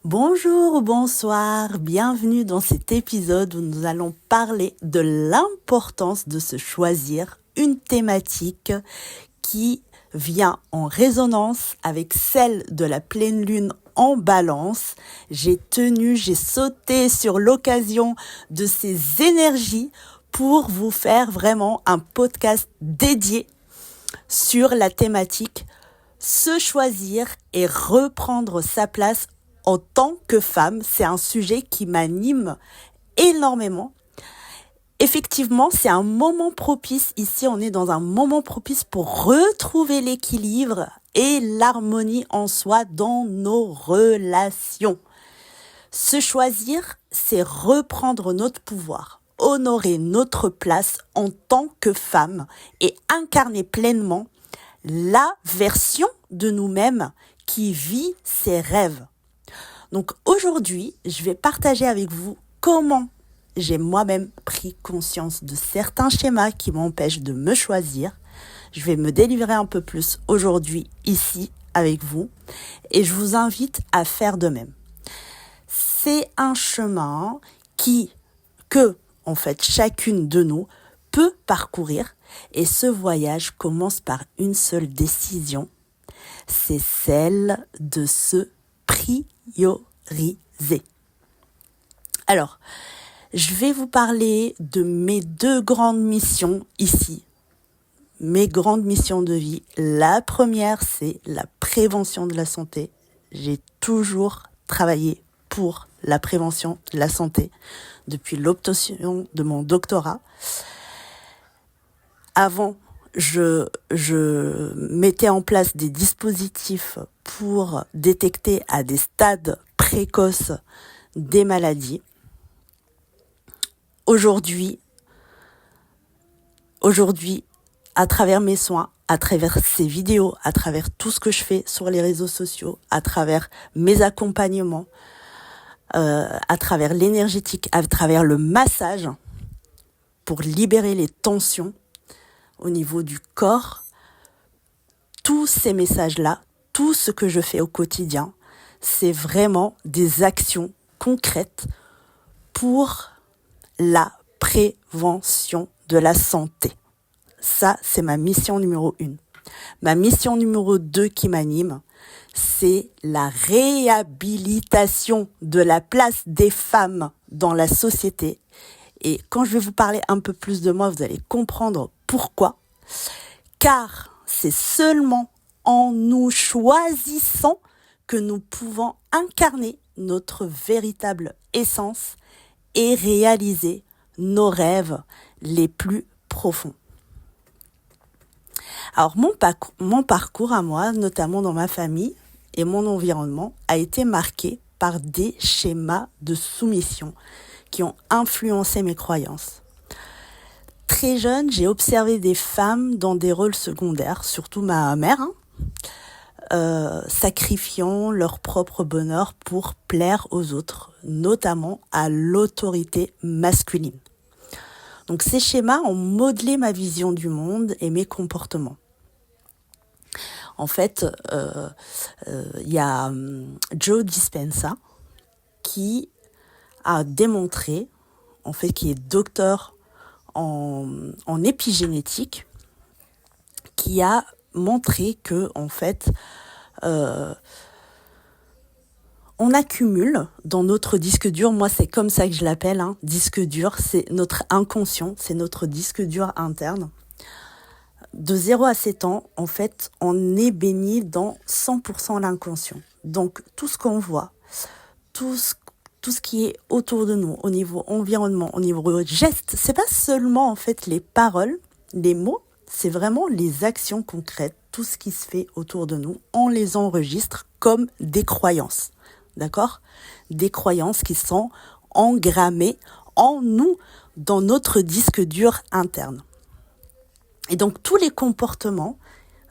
Bonjour ou bonsoir, bienvenue dans cet épisode où nous allons parler de l'importance de se choisir une thématique qui vient en résonance avec celle de la pleine lune en balance. J'ai sauté sur l'occasion de ces énergies pour vous faire vraiment un podcast dédié sur la thématique se choisir et reprendre sa place en tant que femme. C'est un sujet qui m'anime énormément. Effectivement, c'est un moment propice. Ici, on est dans un moment propice pour retrouver l'équilibre et l'harmonie en soi dans nos relations. Se choisir, c'est reprendre notre pouvoir, honorer notre place en tant que femme et incarner pleinement la version de nous-mêmes qui vit ses rêves. Donc aujourd'hui, je vais partager avec vous comment j'ai moi-même pris conscience de certains schémas qui m'empêchent de me choisir. Je vais me délivrer un peu plus aujourd'hui ici avec vous et je vous invite à faire de même. C'est un chemin que chacune de nous peut parcourir et ce voyage commence par une seule décision, c'est celle de se prioriser. Alors, je vais vous parler de mes deux grandes missions ici, mes grandes missions de vie. La première, c'est la prévention de la santé. J'ai toujours travaillé pour la prévention de la santé depuis l'obtention de mon doctorat. Avant, je mettais en place des dispositifs pour détecter à des stades précoces des maladies. Aujourd'hui, à travers mes soins, à travers ces vidéos, à travers tout ce que je fais sur les réseaux sociaux, à travers mes accompagnements, à travers l'énergétique, à travers le massage, pour libérer les tensions au niveau du corps, tous ces messages-là, tout ce que je fais au quotidien, c'est vraiment des actions concrètes pour la prévention de la santé. Ça, c'est ma mission numéro 1. Ma mission numéro 2 qui m'anime, c'est la réhabilitation de la place des femmes dans la société. Et quand je vais vous parler un peu plus de moi, vous allez comprendre pourquoi. Car c'est seulement en nous choisissant que nous pouvons incarner notre véritable essence et réaliser nos rêves les plus profonds. Alors mon parcours à moi, notamment dans ma famille et mon environnement, a été marqué par des schémas de soumission qui ont influencé mes croyances. Très jeune, j'ai observé des femmes dans des rôles secondaires, surtout ma mère, sacrifiant leur propre bonheur pour plaire aux autres, notamment à l'autorité masculine. Donc ces schémas ont modelé ma vision du monde et mes comportements. En fait, y a Joe Dispenza qui a démontré, qui est docteur en épigénétique, qui a montré que on accumule dans notre disque dur, moi c'est comme ça que je l'appelle, disque dur, c'est notre inconscient, c'est notre disque dur interne. De 0 à 7 ans, on est baigné dans 100% l'inconscient. Donc tout ce qu'on voit, tout ce qui est autour de nous, au niveau environnement, au niveau geste, c'est pas seulement les paroles, les mots, c'est vraiment les actions concrètes, tout ce qui se fait autour de nous, on les enregistre comme des croyances, d'accord ? Des croyances qui sont engrammées en nous, dans notre disque dur interne. Et donc tous les comportements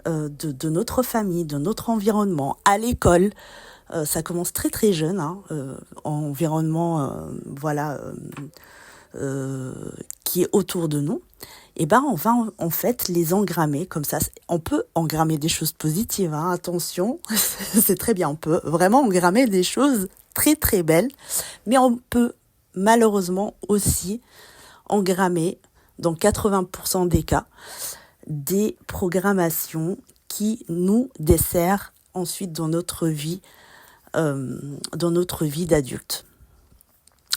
de notre famille, de notre environnement, à l'école, ça commence très très jeune, environnement qui est autour de nous, et on va les engrammer comme ça. On peut engrammer des choses positives, attention, c'est très bien, on peut vraiment engrammer des choses très très belle, mais on peut malheureusement aussi engrammer, dans 80% des cas, des programmations qui nous desserrent ensuite dans notre vie d'adulte.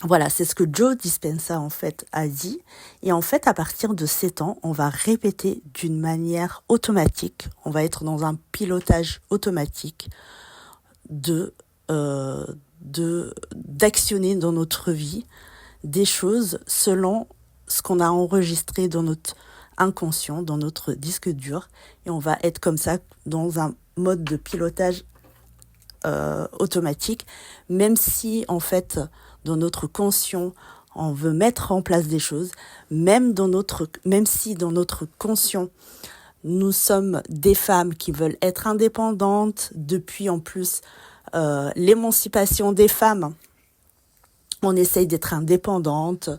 Voilà, c'est ce que Joe Dispenza en fait a dit. Et en fait, à partir de 7 ans, on va répéter d'une manière automatique. On va être dans un pilotage automatique d'actionner dans notre vie des choses selon ce qu'on a enregistré dans notre inconscient, dans notre disque dur. Et on va être comme ça dans un mode de pilotage automatique, même si en fait dans notre conscient on veut mettre en place des choses, même si dans notre conscient nous sommes des femmes qui veulent être indépendantes, depuis en plus l'émancipation des femmes, on essaye d'être indépendante.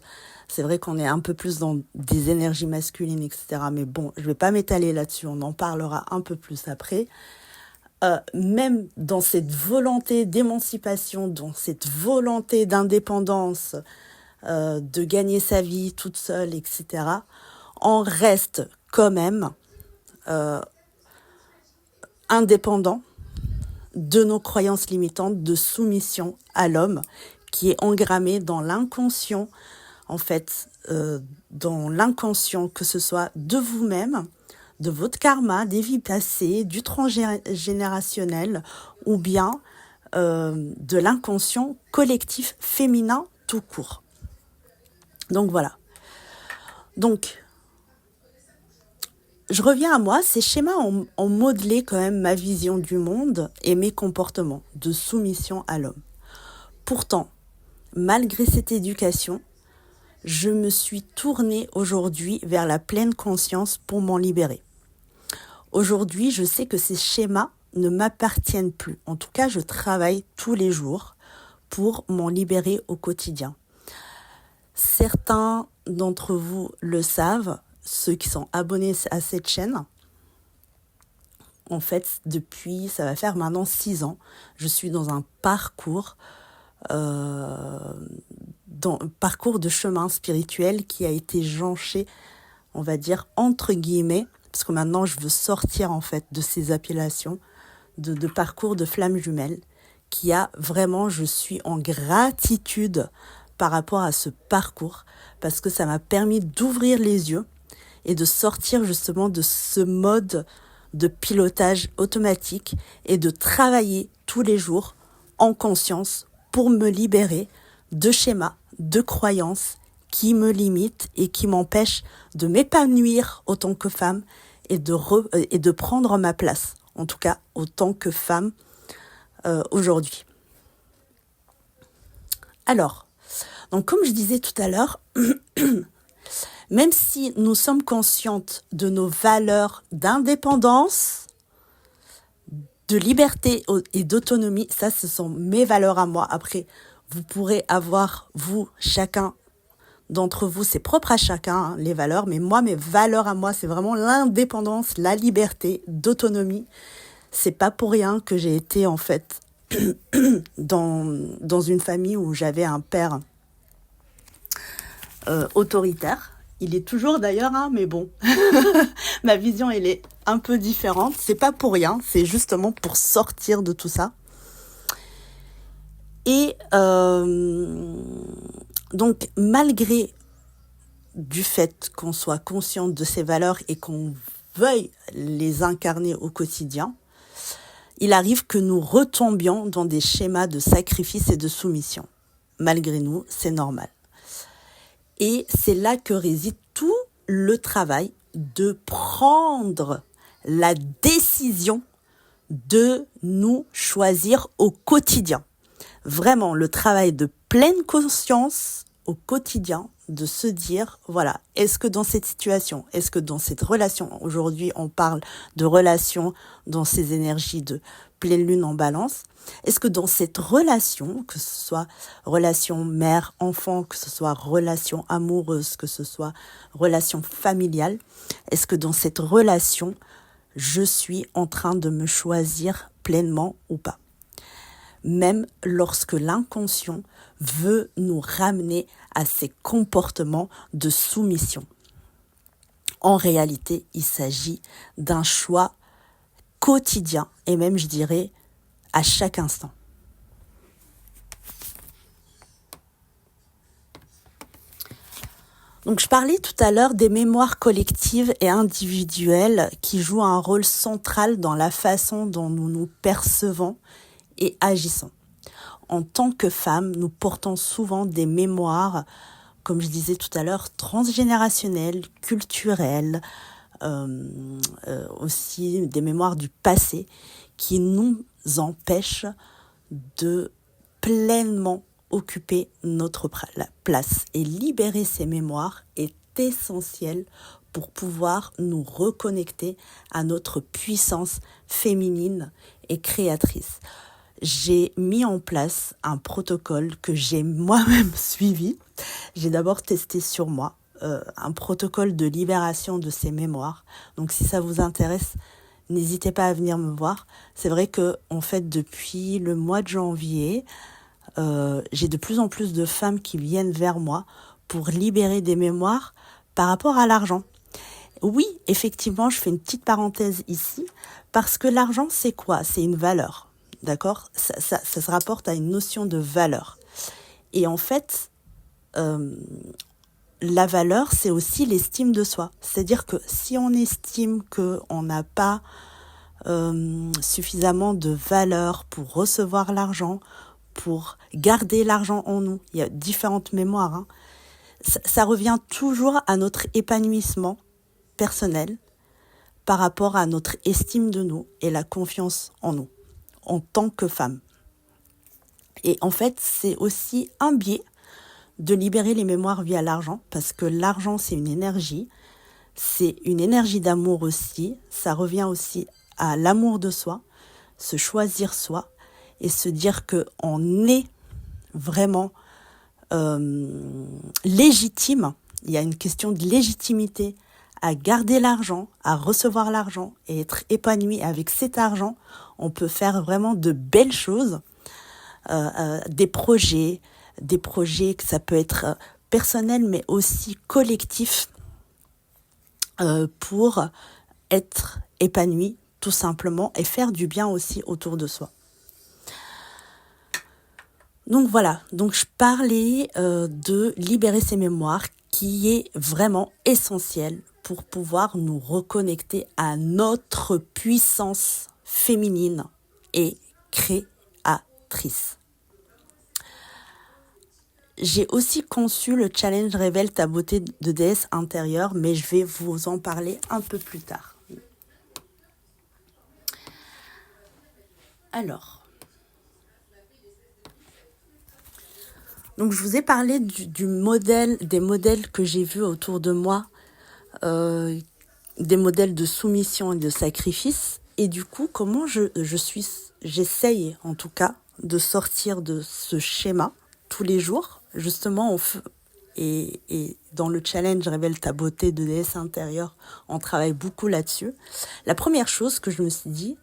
C'est vrai qu'on est un peu plus dans des énergies masculines, etc. Mais bon, je vais pas m'étaler là-dessus, on en parlera un peu plus après. Même dans cette volonté d'émancipation, dans cette volonté d'indépendance, de gagner sa vie toute seule, etc., on reste quand même indépendant de nos croyances limitantes de soumission à l'homme qui est engrammé dans l'inconscient, en fait, dans l'inconscient, que ce soit de vous-même, de votre karma, des vies passées, du transgénérationnel ou bien de l'inconscient collectif féminin tout court. Donc voilà. Donc, je reviens à moi, ces schémas ont modelé quand même ma vision du monde et mes comportements de soumission à l'homme. Pourtant, malgré cette éducation, je me suis tournée aujourd'hui vers la pleine conscience pour m'en libérer. Aujourd'hui, je sais que ces schémas ne m'appartiennent plus. En tout cas, je travaille tous les jours pour m'en libérer au quotidien. Certains d'entre vous le savent, ceux qui sont abonnés à cette chaîne. En fait, ça va faire maintenant 6 ans, je suis dans un parcours de chemin spirituel qui a été jonché, on va dire, entre guillemets, parce que maintenant je veux sortir en fait de ces appellations de parcours de flamme jumelle, qui a vraiment, je suis en gratitude par rapport à ce parcours, parce que ça m'a permis d'ouvrir les yeux et de sortir justement de ce mode de pilotage automatique et de travailler tous les jours en conscience pour me libérer de schémas, de croyances qui me limitent et qui m'empêchent de m'épanouir autant que femme et de prendre ma place, en tout cas autant que femme aujourd'hui. Alors, donc comme je disais tout à l'heure, même si nous sommes conscientes de nos valeurs d'indépendance, de liberté et d'autonomie, ça ce sont mes valeurs à moi. Après, vous pourrez avoir, chacun d'entre vous, c'est propre à chacun, hein, les valeurs, mais moi, mes valeurs à moi, c'est vraiment l'indépendance, la liberté, d'autonomie. C'est pas pour rien que j'ai été en fait dans une famille où j'avais un père autoritaire. Il est toujours d'ailleurs, hein, mais bon, ma vision, elle est un peu différente. C'est pas pour rien, c'est justement pour sortir de tout ça. Et donc, malgré du fait qu'on soit conscient de ces valeurs et qu'on veuille les incarner au quotidien, il arrive que nous retombions dans des schémas de sacrifice et de soumission. Malgré nous, c'est normal. Et c'est là que réside tout le travail de prendre la décision de nous choisir au quotidien. Vraiment, le travail de pleine conscience au quotidien, de se dire, voilà, est-ce que dans cette situation, est-ce que dans cette relation, aujourd'hui on parle de relation dans ces énergies de pleine lune en balance, est-ce que dans cette relation, que ce soit relation mère-enfant, que ce soit relation amoureuse, que ce soit relation familiale, est-ce que dans cette relation, je suis en train de me choisir pleinement ou pas ? même lorsque l'inconscient veut nous ramener à ces comportements de soumission. En réalité, il s'agit d'un choix quotidien et même, je dirais, à chaque instant. Donc, je parlais tout à l'heure des mémoires collectives et individuelles qui jouent un rôle central dans la façon dont nous nous percevons et agissons. En tant que femmes, nous portons souvent des mémoires, comme je disais tout à l'heure, transgénérationnelles, culturelles, aussi des mémoires du passé qui nous empêchent de pleinement occuper notre place. Et libérer ces mémoires est essentiel pour pouvoir nous reconnecter à notre puissance féminine et créatrice. J'ai mis en place un protocole que j'ai moi-même suivi. J'ai d'abord testé sur moi un protocole de libération de ces mémoires. Donc si ça vous intéresse, n'hésitez pas à venir me voir. C'est vrai que en fait, depuis le mois de janvier, j'ai de plus en plus de femmes qui viennent vers moi pour libérer des mémoires par rapport à l'argent. Oui, effectivement, je fais une petite parenthèse ici, parce que l'argent, c'est quoi? C'est une valeur. D'accord, ça se rapporte à une notion de valeur. Et en fait, la valeur, c'est aussi l'estime de soi. C'est-à-dire que si on estime qu'on n'a pas suffisamment de valeur pour recevoir l'argent, pour garder l'argent en nous, il y a différentes mémoires, hein. Ça revient toujours à notre épanouissement personnel par rapport à notre estime de nous et la confiance en nous en tant que femme. Et en fait, c'est aussi un biais de libérer les mémoires via l'argent, parce que l'argent, c'est une énergie d'amour aussi. Ça revient aussi à l'amour de soi, se choisir soi et se dire qu'on est vraiment légitime. Il y a une question de légitimité à garder l'argent, à recevoir l'argent et être épanoui avec cet argent. On peut faire vraiment de belles choses, des projets que ça peut être personnel mais aussi collectif, pour être épanoui tout simplement et faire du bien aussi autour de soi. Donc voilà, donc je parlais de libérer ses mémoires, qui est vraiment essentiel pour pouvoir nous reconnecter à notre puissance féminine et créatrice. J'ai aussi conçu le challenge Révèle ta beauté de déesse intérieure, mais je vais vous en parler un peu plus tard. Alors, donc je vous ai parlé des modèles que j'ai vus autour de moi, des modèles de soumission et de sacrifice. Et du coup, comment j'essaye en tout cas de sortir de ce schéma tous les jours, justement, et dans le challenge Révèle ta beauté de déesse intérieure, on travaille beaucoup là-dessus. La première chose que je me suis dit,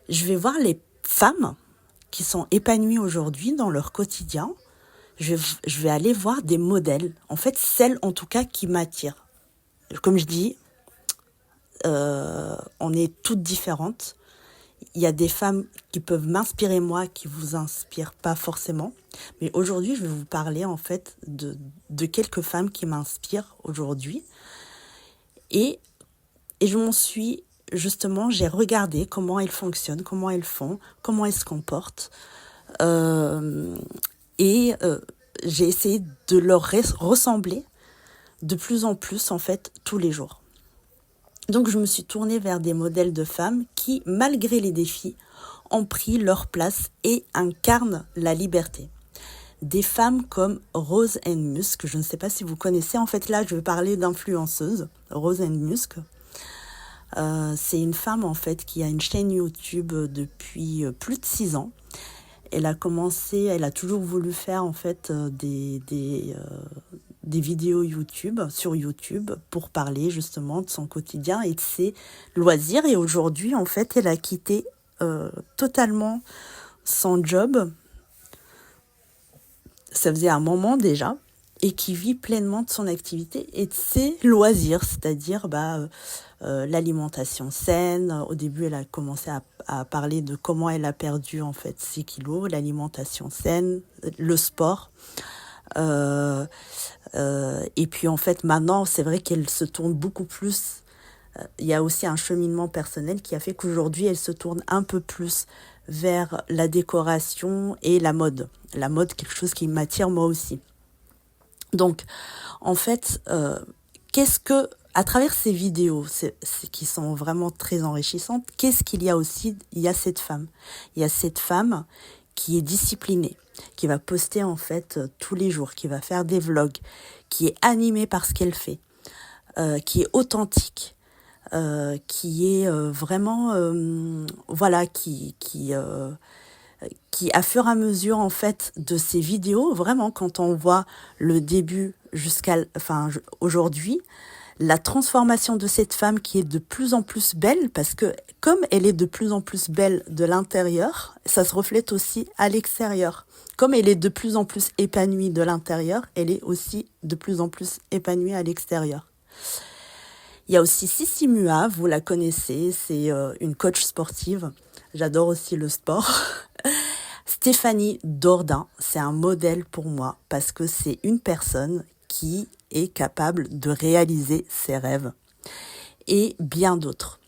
je vais voir les femmes qui sont épanouies aujourd'hui dans leur quotidien. Je vais aller voir des modèles, en fait, celles en tout cas qui m'attirent. Comme je dis, on est toutes différentes. Il y a des femmes qui peuvent m'inspirer moi, qui vous inspirent pas forcément. Mais aujourd'hui, je vais vous parler en fait de quelques femmes qui m'inspirent aujourd'hui. Et je m'en suis, justement, j'ai regardé comment elles fonctionnent, comment elles font, comment elles se comportent. Et j'ai essayé de leur ressembler de plus en plus, en fait, tous les jours. Donc, je me suis tournée vers des modèles de femmes qui, malgré les défis, ont pris leur place et incarnent la liberté. Des femmes comme Rose Musk, je ne sais pas si vous connaissez. En fait, là, je vais parler d'influenceuse, Rose Musk. C'est une femme, en fait, qui a une chaîne YouTube depuis plus de 6 ans. Elle a toujours voulu faire, en fait, des vidéos sur YouTube pour parler justement de son quotidien et de ses loisirs. Et aujourd'hui, en fait, elle a quitté totalement son job, ça faisait un moment déjà, et qui vit pleinement de son activité et de ses loisirs, c'est-à-dire l'alimentation saine. Au début, elle a commencé à parler de comment elle a perdu en fait ses kilos, l'alimentation saine, le sport. Et puis en fait, maintenant, c'est vrai qu'elle se tourne beaucoup plus. Il y a aussi un cheminement personnel qui a fait qu'aujourd'hui, elle se tourne un peu plus vers la décoration et la mode. La mode, quelque chose qui m'attire moi aussi. Donc, en fait, à travers ces vidéos qui sont vraiment très enrichissantes, qu'est-ce qu'il y a aussi? Il y a cette femme. Il y a cette femme qui est disciplinée, qui va poster en fait tous les jours, qui va faire des vlogs, qui est animée par ce qu'elle fait, qui est authentique, qui est vraiment, voilà, qui à fur et à mesure en fait de ces vidéos, vraiment quand on voit le début aujourd'hui, la transformation de cette femme qui est de plus en plus belle, parce que comme elle est de plus en plus belle de l'intérieur, ça se reflète aussi à l'extérieur. Comme elle est de plus en plus épanouie de l'intérieur, elle est aussi de plus en plus épanouie à l'extérieur. Il y a aussi Sissi Mua, vous la connaissez, c'est une coach sportive. J'adore aussi le sport. Stéphanie Dordain, c'est un modèle pour moi parce que c'est une personne qui est capable de réaliser ses rêves et bien d'autres.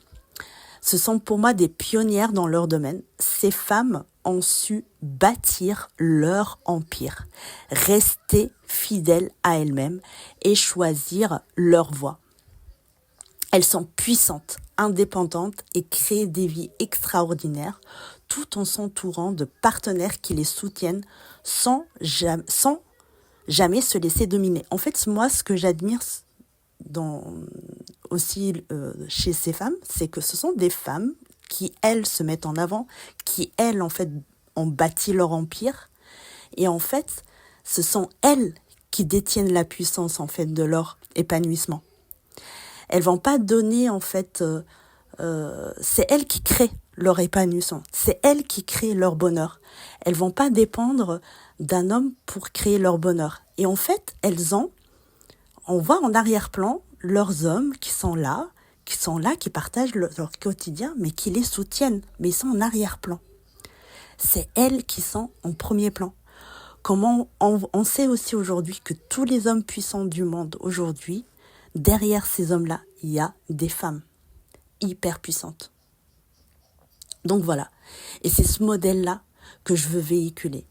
Ce sont pour moi des pionnières dans leur domaine. Ces femmes ont su bâtir leur empire, rester fidèles à elles-mêmes et choisir leur voie. Elles sont puissantes, indépendantes et créent des vies extraordinaires tout en s'entourant de partenaires qui les soutiennent sans jamais se laisser dominer. En fait, moi, ce que j'admire chez ces femmes, c'est que ce sont des femmes qui, elles, se mettent en avant, qui, elles, en fait, ont bâti leur empire. Et en fait, ce sont elles qui détiennent la puissance, en fait, de leur épanouissement. Elles vont pas donner, en fait, c'est elles qui créent leur épanouissement, c'est elles qui créent leur bonheur. Elles vont pas dépendre d'un homme pour créer leur bonheur. Et en fait, on voit en arrière-plan leurs hommes qui sont là, qui partagent leur quotidien, mais qui les soutiennent, mais ils sont en arrière-plan. C'est elles qui sont en premier plan. Comment on sait aussi aujourd'hui que tous les hommes puissants du monde aujourd'hui, derrière ces hommes-là, il y a des femmes hyper puissantes. Donc voilà. Et c'est ce modèle-là que je veux véhiculer.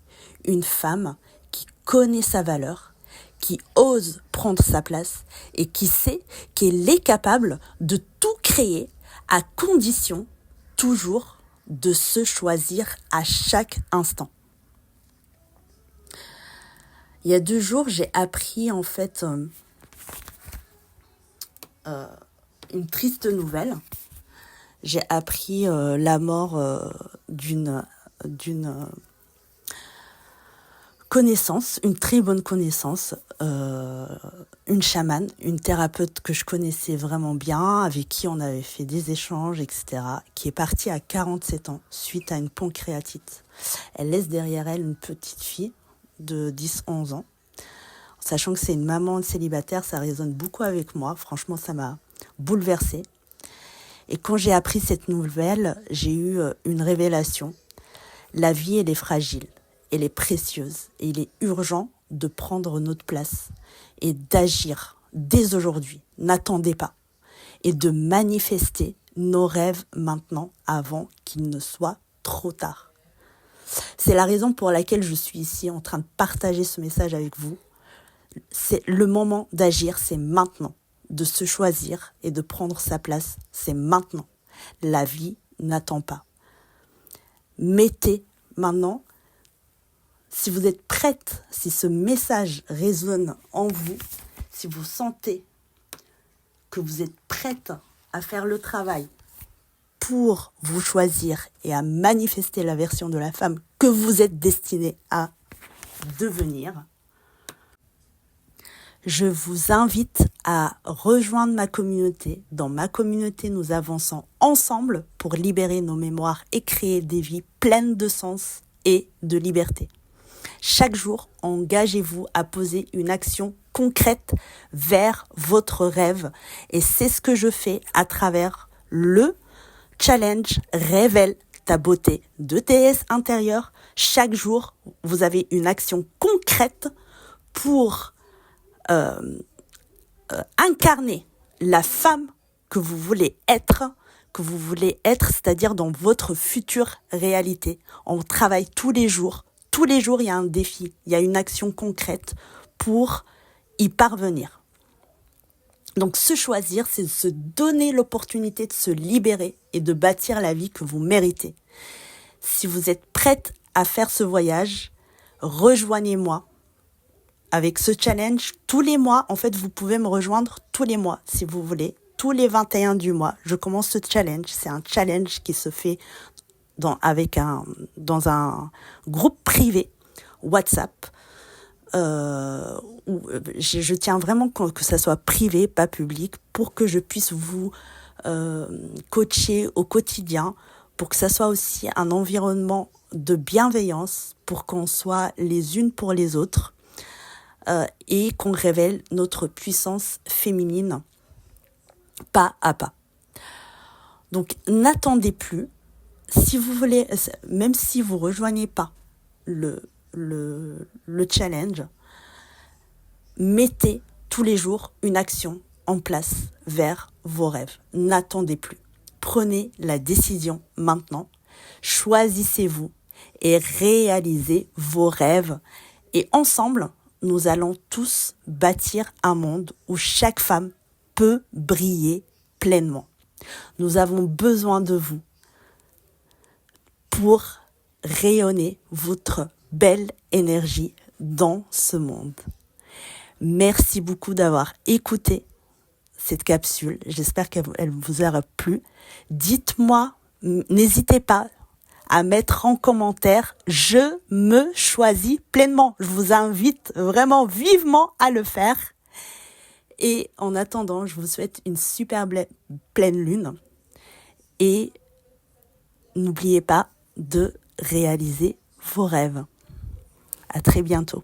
Une femme qui connaît sa valeur, qui ose prendre sa place et qui sait qu'elle est capable de tout créer à condition toujours de se choisir à chaque instant. Il y a 2 jours, j'ai appris en fait une triste nouvelle. J'ai appris la mort d'une connaissance, une très bonne connaissance, une chamane, une thérapeute que je connaissais vraiment bien, avec qui on avait fait des échanges, etc., qui est partie à 47 ans suite à une pancréatite. Elle laisse derrière elle une petite fille de 10-11 ans. Sachant que c'est une maman célibataire, ça résonne beaucoup avec moi. Franchement, ça m'a bouleversée. Et quand j'ai appris cette nouvelle, j'ai eu une révélation. La vie, elle est fragile, elle est précieuse et il est urgent de prendre notre place et d'agir dès aujourd'hui. N'attendez pas. Et de manifester nos rêves maintenant avant qu'il ne soit trop tard. C'est la raison pour laquelle je suis ici en train de partager ce message avec vous. C'est le moment d'agir, c'est maintenant. De se choisir et de prendre sa place, c'est maintenant. La vie n'attend pas. Mettez maintenant, si vous êtes prête, si ce message résonne en vous, si vous sentez que vous êtes prête à faire le travail pour vous choisir et à manifester la version de la femme que vous êtes destinée à devenir, je vous invite à rejoindre ma communauté. Dans ma communauté, nous avançons ensemble pour libérer nos mémoires et créer des vies pleines de sens et de liberté. Chaque jour, engagez-vous à poser une action concrète vers votre rêve. Et c'est ce que je fais à travers le challenge Révèle ta beauté de déesse intérieure. Chaque jour, vous avez une action concrète pour incarner la femme que vous voulez être, c'est-à-dire dans votre future réalité. On travaille tous les jours. Tous les jours, il y a un défi, il y a une action concrète pour y parvenir. Donc, se choisir, c'est se donner l'opportunité de se libérer et de bâtir la vie que vous méritez. Si vous êtes prête à faire ce voyage, rejoignez-moi avec ce challenge tous les mois. En fait, vous pouvez me rejoindre tous les mois si vous voulez. Tous les 21 du mois, je commence ce challenge. C'est un challenge qui se fait dans un groupe privé WhatsApp. Où je tiens vraiment que ça soit privé, pas public, pour que je puisse vous coacher au quotidien, pour que ça soit aussi un environnement de bienveillance, pour qu'on soit les unes pour les autres et qu'on révèle notre puissance féminine pas à pas. Donc n'attendez plus. Si vous voulez, même si vous rejoignez pas le challenge, mettez tous les jours une action en place vers vos rêves. N'attendez plus. Prenez la décision maintenant. Choisissez-vous et réalisez vos rêves. Et ensemble, nous allons tous bâtir un monde où chaque femme peut briller pleinement. Nous avons besoin de vous pour rayonner votre belle énergie dans ce monde. Merci beaucoup d'avoir écouté cette capsule. J'espère qu'elle vous aura plu. Dites-moi, n'hésitez pas à mettre en commentaire « Je me choisis pleinement ». Je vous invite vraiment vivement à le faire. Et en attendant, je vous souhaite une super pleine lune. Et n'oubliez pas de réaliser vos rêves. À très bientôt.